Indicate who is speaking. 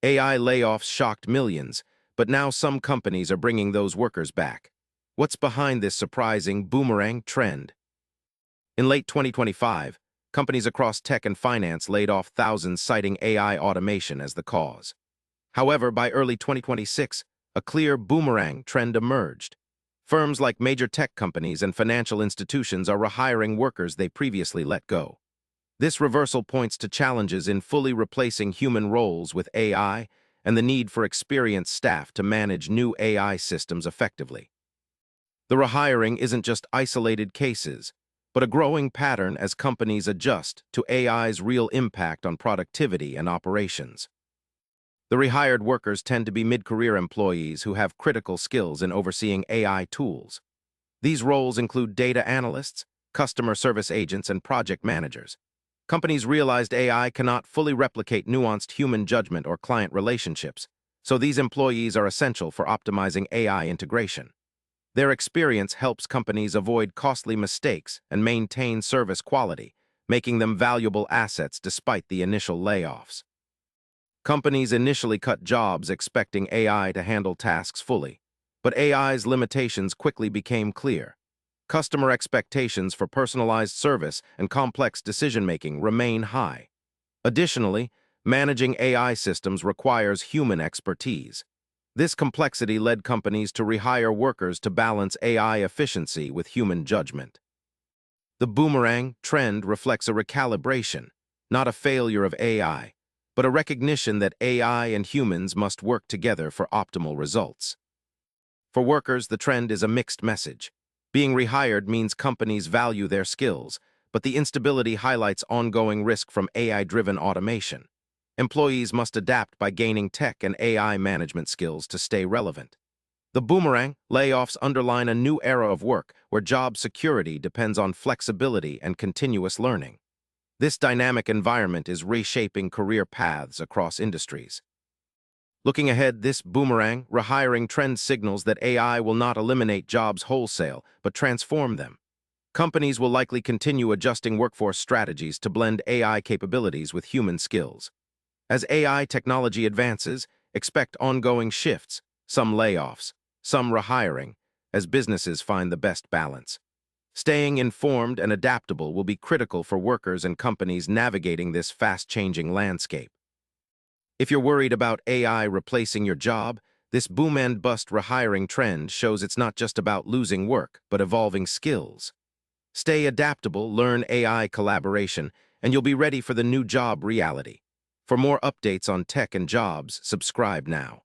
Speaker 1: AI layoffs shocked millions, but now some companies are bringing those workers back. What's behind this surprising boomerang trend? In late 2025, companies across tech and finance laid off thousands, citing AI automation as the cause. However, by early 2026, a clear boomerang trend emerged. Firms like major tech companies and financial institutions are rehiring workers they previously let go. This reversal points to challenges in fully replacing human roles with AI and the need for experienced staff to manage new AI systems effectively. The rehiring isn't just isolated cases, but a growing pattern as companies adjust to AI's real impact on productivity and operations. The rehired workers tend to be mid-career employees who have critical skills in overseeing AI tools. These roles include data analysts, customer service agents, and project managers. Companies realized AI cannot fully replicate nuanced human judgment or client relationships, so these employees are essential for optimizing AI integration. Their experience helps companies avoid costly mistakes and maintain service quality, making them valuable assets despite the initial layoffs. Companies initially cut jobs expecting AI to handle tasks fully, but AI's limitations quickly became clear. Customer expectations for personalized service and complex decision-making remain high. Additionally, managing AI systems requires human expertise. This complexity led companies to rehire workers to balance AI efficiency with human judgment. The boomerang trend reflects a recalibration, not a failure of AI, but a recognition that AI and humans must work together for optimal results. For workers, the trend is a mixed message. Being rehired means companies value their skills, but the instability highlights ongoing risk from AI-driven automation. Employees must adapt by gaining tech and AI management skills to stay relevant. The boomerang layoffs underline a new era of work where job security depends on flexibility and continuous learning. This dynamic environment is reshaping career paths across industries. Looking ahead, this boomerang rehiring trend signals that AI will not eliminate jobs wholesale, but transform them. Companies will likely continue adjusting workforce strategies to blend AI capabilities with human skills. As AI technology advances, expect ongoing shifts, some layoffs, some rehiring, as businesses find the best balance. Staying informed and adaptable will be critical for workers and companies navigating this fast-changing landscape. If you're worried about AI replacing your job, this boom-and-bust rehiring trend shows it's not just about losing work, but evolving skills. Stay adaptable, learn AI collaboration, and you'll be ready for the new job reality. For more updates on tech and jobs, subscribe now.